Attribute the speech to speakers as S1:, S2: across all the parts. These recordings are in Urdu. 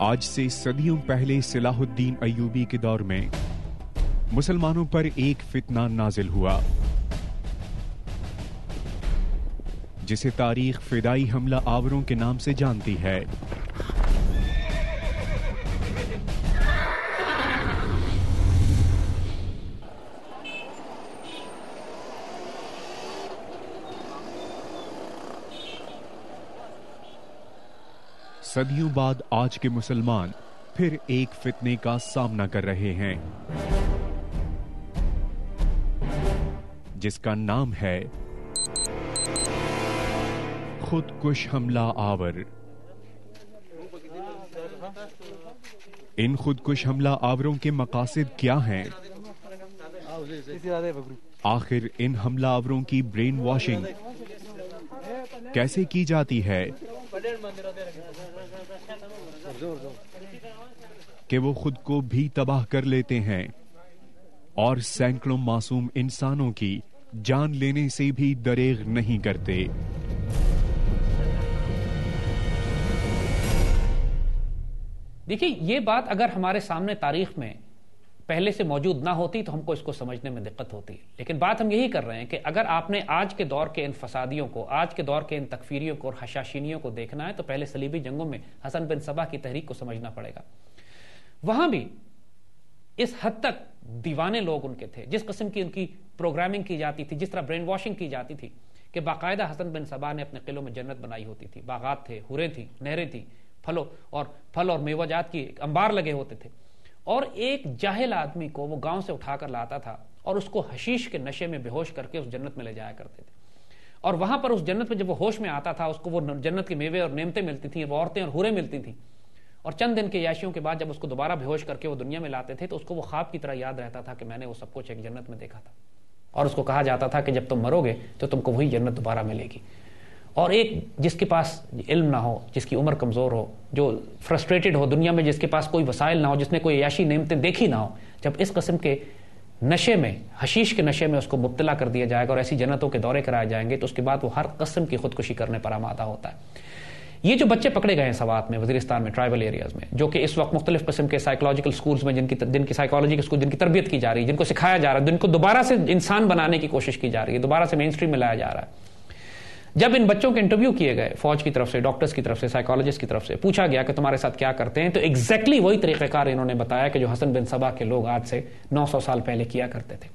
S1: آج سے صدیوں پہلے صلاح الدین ایوبی کے دور میں مسلمانوں پر ایک فتنہ نازل ہوا جسے تاریخ فدائی حملہ آوروں کے نام سے جانتی ہے۔ صدیوں بعد آج کے مسلمان پھر ایک فتنے کا سامنا کر رہے ہیں جس کا نام ہے خود کش حملہ آور۔ ان خود کش حملہ آوروں کے مقاصد کیا ہیں؟ آخر ان حملہ آوروں کی برین واشنگ کیسے کی جاتی ہے کہ وہ خود کو بھی تباہ کر لیتے ہیں اور سینکڑوں معصوم انسانوں کی جان لینے سے بھی دریغ نہیں کرتے؟
S2: دیکھیے، یہ بات اگر ہمارے سامنے تاریخ میں پہلے سے موجود نہ ہوتی تو ہم کو اس کو سمجھنے میں دقت ہوتی، لیکن بات ہم یہی کر رہے ہیں کہ اگر آپ نے آج کے دور کے ان فسادیوں کو، آج کے دور کے ان تکفیریوں کو اور حشاشینیوں کو دیکھنا ہے تو پہلے صلیبی جنگوں میں حسن بن صبا کی تحریک کو سمجھنا پڑے گا۔ وہاں بھی اس حد تک دیوانے لوگ ان کے تھے، جس قسم کی ان کی پروگرامنگ کی جاتی تھی، جس طرح برین واشنگ کی جاتی تھی کہ باقاعدہ حسن بن صبا نے اپنے قلعوں میں جنت بنائی ہوتی تھی، باغات تھے، حوریں تھیں، نہریں تھیں، پھل اور میوہ جات کی انبار لگے ہوتے تھے، اور ایک جاہل آدمی کو وہ گاؤں سے اٹھا کر لاتا تھا اور اس کو حشیش کے نشے میں بے ہوش کر کے اس جنت میں لے جایا کرتے تھے، اور وہاں پر اس جنت میں جب وہ ہوش میں آتا تھا اس کو وہ جنت کے میوے اور نعمتیں ملتی تھیں، وہ عورتیں اور حوریں ملتی تھیں، اور چند دن کے عیاشیوں کے بعد جب اس کو دوبارہ بے ہوش کر کے وہ دنیا میں لاتے تھے تو اس کو وہ خواب کی طرح یاد رہتا تھا کہ میں نے وہ سب کچھ ایک جنت میں دیکھا تھا، اور اس کو کہا جاتا تھا کہ جب تم مرو گے تو تم کو وہی جنت دوبارہ ملے گی۔ اور ایک جس کے پاس علم نہ ہو، جس کی عمر کمزور ہو، جو فرسٹریٹڈ ہو دنیا میں، جس کے پاس کوئی وسائل نہ ہو، جس نے کوئی عیاشی نعمتیں دیکھی نہ ہو، جب اس قسم کے نشے میں، حشیش کے نشے میں اس کو مبتلا کر دیا جائے گا اور ایسی جنتوں کے دورے کرائے جائیں گے تو اس کے بعد وہ ہر قسم کی خودکشی کرنے پر آمادہ ہوتا ہے۔ یہ جو بچے پکڑے گئے ہیں سوات میں، وزیرستان میں، ٹرائبل ایریاز میں، جو کہ اس وقت مختلف قسم کے سائیکولوجیکل سکولز میں جن کی سائیکالوجی کے سکول، جن کی تربیت کی جا رہی ہے، جن کو سکھایا جا رہا ہے، جن کو دوبارہ سے انسان بنانے کی کوشش کی جا رہی ہے، دوبارہ سے مین اسٹریم میں لایا جا رہا ہے، جب ان بچوں کے انٹرویو کیے گئے فوج کی طرف سے، ڈاکٹرز کی طرف سے، سائیکالوجسٹ کی طرف سے، پوچھا گیا کہ تمہارے ساتھ کیا کرتے ہیں، تو ایگزیکٹلی وہی طریقہ کار انہوں نے بتایا کہ جو حسن بن صبا کے لوگ آج سے 900 سال پہلے کیا کرتے تھے۔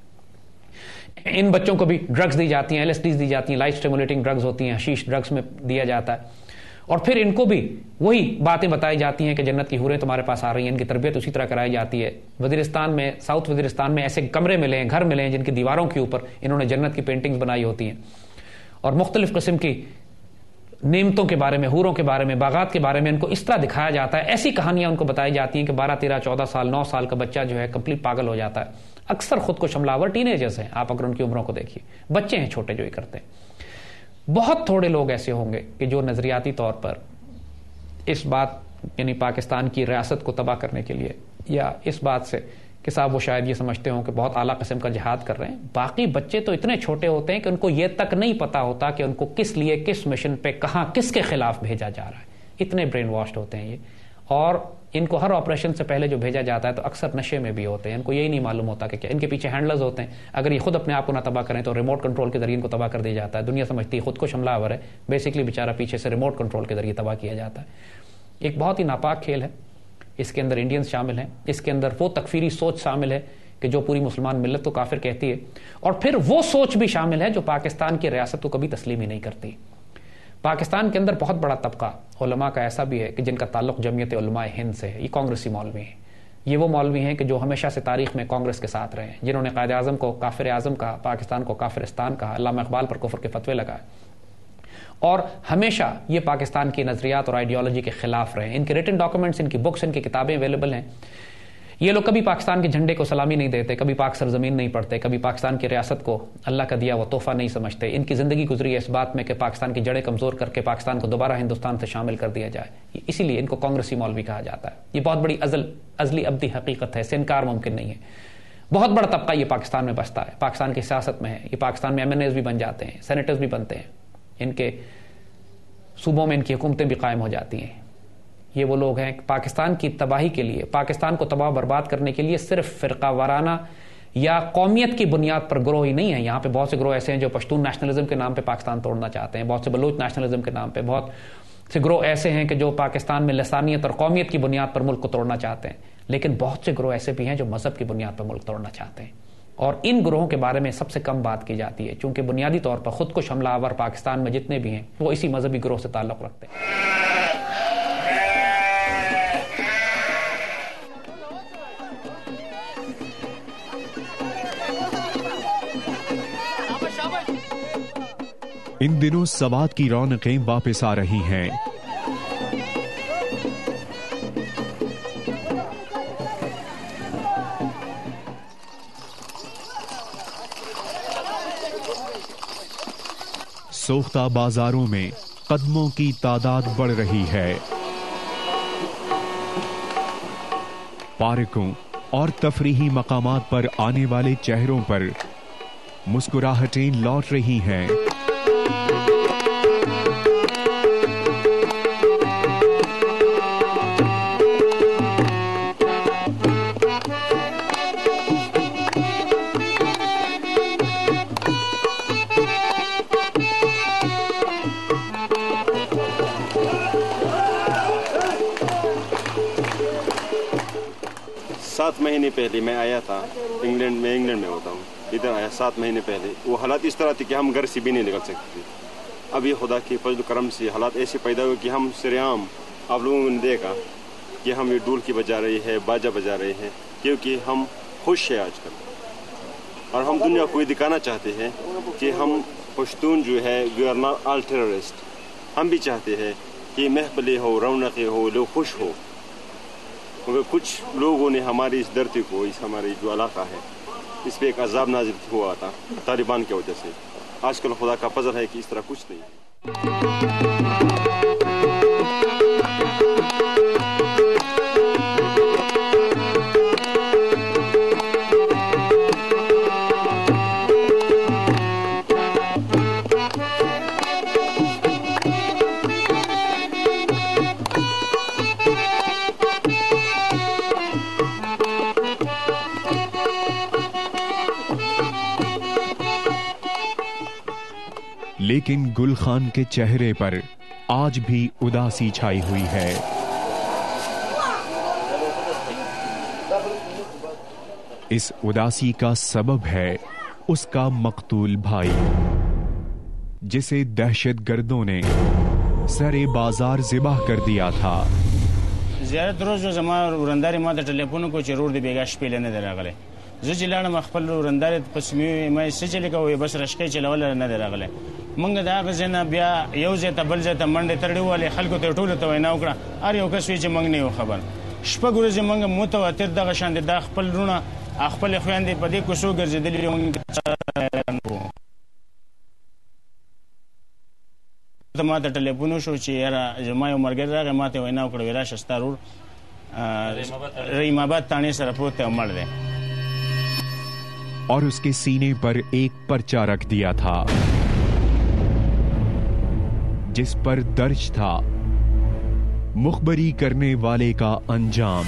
S2: ان بچوں کو بھی ڈرگز دی جاتی ہیں، LSDs دی جاتی ہیں، لائف اسٹیمولیٹنگ ڈرگز ہوتی ہیں، حشیش ڈرگز میں دیا جاتا ہے، اور پھر ان کو بھی وہی باتیں بتائی جاتی ہیں کہ جنت کی حوریں تمہارے پاس آ رہی ہیں، ان کی تربیت اسی طرح کرائی جاتی ہے۔ وزیرستان میں، ساؤتھ وزیرستان میں ایسے کمرے ملے ہیں، گھر ملے ہیں جن کی دیواروں کے اوپر انہوں نے جنت کی پینٹنگز بنائی ہوتی ہیں، اور مختلف قسم کی نعمتوں کے بارے میں، حوروں کے بارے میں، باغات کے بارے میں ان کو اس طرح دکھایا جاتا ہے، ایسی کہانیاں ان کو بتائی جاتی ہیں کہ 12 13 14 سال 9 سال کا بچہ جو ہے کمپلیٹ پاگل ہو جاتا ہے۔ اکثر خود کو حملہ آور ٹین ایجرز ہیں، آپ اگر ان کی عمروں کو دیکھیے، بچے ہیں چھوٹے جو یہ کرتے ہیں۔ بہت تھوڑے لوگ ایسے ہوں گے کہ جو نظریاتی طور پر اس بات، یعنی پاکستان کی ریاست کو تباہ کرنے کے لیے، یا اس بات سے کہ صاحب وہ شاید یہ سمجھتے ہوں کہ بہت اعلیٰ قسم کا جہاد کر رہے ہیں۔ باقی بچے تو اتنے چھوٹے ہوتے ہیں کہ ان کو یہ تک نہیں پتا ہوتا کہ ان کو کس لیے، کس مشن پہ، کہاں، کس کے خلاف بھیجا جا رہا ہے، اتنے برین واشڈ ہوتے ہیں یہ، اور ان کو ہر آپریشن سے پہلے جو بھیجا جاتا ہے تو اکثر نشے میں بھی ہوتے ہیں، ان کو یہی نہیں معلوم ہوتا کہ کیا ان کے پیچھے ہینڈلرز ہوتے ہیں، اگر یہ خود اپنے آپ کو نہ تباہ کریں تو ریموٹ کنٹرول کے ذریعے ان کو تباہ کر دیا جاتا ہے۔ دنیا سمجھتی ہے خود کو حملہ آور ہے، بیسکلی بیچارہ پیچھے سے ریموٹ کنٹرول کے ذریعے تباہ کیا جاتا ہے۔ ایک بہت ہی ناپاک کھیل ہے، اس کے اندر انڈینز شامل ہیں، اس کے اندر وہ تکفیری سوچ شامل ہے کہ جو پوری مسلمان ملت کو کافر کہتی ہے، اور پھر وہ سوچ بھی شامل ہے جو پاکستان کی ریاست کو کبھی تسلیم ہی نہیں کرتی۔ پاکستان کے اندر بہت بڑا طبقہ علماء کا ایسا بھی ہے کہ جن کا تعلق جمعیت علماء ہند سے ہے، یہ کانگریسی مولوی ہیں، یہ وہ مولوی ہیں کہ جو ہمیشہ سے تاریخ میں کانگریس کے ساتھ رہے ہیں، جنہوں نے قائد اعظم کو کافر اعظم کہا، پاکستان کو کافرستان کہا، علامہ اقبال پر کفر کے فتوے لگائے، اور ہمیشہ یہ پاکستان کی نظریات اور آئیڈیالوجی کے خلاف رہے ہیں۔ ان کے ریٹن ڈاکومنٹس، ان کی بکس، ان کی کتابیں اویلیبل ہیں۔ یہ لوگ کبھی پاکستان کے جھنڈے کو سلامی نہیں دیتے، کبھی پاک سرزمین نہیں پڑھتے، کبھی پاکستان کی ریاست کو اللہ کا دیا وہ تحفہ نہیں سمجھتے۔ ان کی زندگی گزری ہے اس بات میں کہ پاکستان کی جڑیں کمزور کر کے پاکستان کو دوبارہ ہندوستان سے شامل کر دیا جائے، اسی لیے ان کو کانگریسی مولوی کہا جاتا ہے۔ یہ بہت بڑی ازلی ابدی حقیقت ہے، اس سے انکار ممکن نہیں ہے۔ بہت بڑا طبقہ یہ پاکستان میں بستا ہے، پاکستان کی سیاست میں ہے، یہ پاکستان میں MNAs بھی بن جاتے ہیں، سینیٹرز بھی بنتے ہیں، ان کے صوبوں میں ان کی حکومتیں بھی قائم ہو جاتی ہیں۔ یہ وہ لوگ ہیں پاکستان کی تباہی کے لیے، پاکستان کو تباہ برباد کرنے کے لیے صرف فرقہ وارانہ یا قومیت کی بنیاد پر گروہ ہی نہیں ہے. یہاں پہ بہت سے گروہ ایسے ہیں جو پشتون نیشنلزم کے نام پہ پاکستان توڑنا چاہتے ہیں، بہت سے بلوچ نیشنلزم کے نام پہ، بہت سے گروہ ایسے ہیں کہ جو پاکستان میں لسانیت اور قومیت کی بنیاد پر ملک کو توڑنا چاہتے ہیں، لیکن بہت سے گروہ ایسے بھی ہیں جو مذہب کی بنیاد پر ملک توڑنا چاہتے ہیں. اور ان گروہوں کے بارے میں سب سے کم بات کی جاتی ہے، چونکہ بنیادی طور پر خود کش حملہ آور پاکستان میں جتنے بھی ہیں وہ اسی مذہبی گروہ سے تعلق رکھتے ہیں.
S1: ان دنوں سوات کی رونقیں واپس آ رہی ہیں. سوختہ بازاروں میں قدموں کی تعداد بڑھ رہی ہے. پارکوں اور تفریحی مقامات پر آنے والے چہروں پر مسکراہٹیں لوٹ رہی ہیں.
S3: سات مہینے پہلے میں آیا تھا انگلینڈ میں ہوتا ہوں، ادھر آیا 7 مہینے پہلے. وہ حالات اس طرح تھے کہ ہم گھر سے بھی نہیں نکل سکتے تھے. اب یہ خدا کے فضل و کرم سے حالات ایسے پیدا ہوئے کہ ہم سرعام آپ لوگوں نے دیکھا کہ ہم یہ ڈولکی بجا رہے ہیں، باجا بجا رہے ہیں، کیونکہ ہم خوش ہیں آج کل. اور ہم دنیا کو یہ دکھانا چاہتے ہیں کہ ہم پشتون جو ہے we are not all terrorist. ہم بھی چاہتے ہیں کہ محفلیں ہو، رونقیں ہو، لوگ خوش ہو. مگر کچھ لوگوں نے ہماری اس دھرتی کو، اس ہماری جو علاقہ ہے اس پہ ایک عذاب نازل ہوا تھا طالبان کی وجہ سے. آج کل خدا کا فضل ہے کہ اس طرح کچھ نہیں ہے.
S1: لیکن گل خان کے چہرے پر آج بھی اداسی چھائی ہوئی ہے. اس اداسی کا سبب ہے اس کا مقتول بھائی، جسے دہشت گردوں نے سر بازار ذبح کر دیا تھا.
S4: زیارت روز زما ورنداري ما ته ټلیفون کو چې رور دی بیګا شپې نه دراغله. زه چې لاړم خپل ورنداري پسمي ما سجل کوي بس رشکې چلول نه دراغله. منګ دا غزنه بیا یو ځای ته بل ځای ته منډه تړډیواله خلکو ته ټول ته وینا وکړه. ار یو کس چې منګ نه خبر شپږ ورځې منګ متواتر دغه شان د خپل رونه خپل خويندې په دې کوڅو ګرځېدلې منګ ما ته ټلیفون شو چې یاره زما یو مرګ راغی ما ته وینا وکړه ویرا شستارور رحیم آباد تانے سره پروت ہے مر دے.
S1: اور اس کے سینے پر ایک پرچہ رکھ دیا تھا جس پر درج تھا مخبری کرنے والے کا انجام.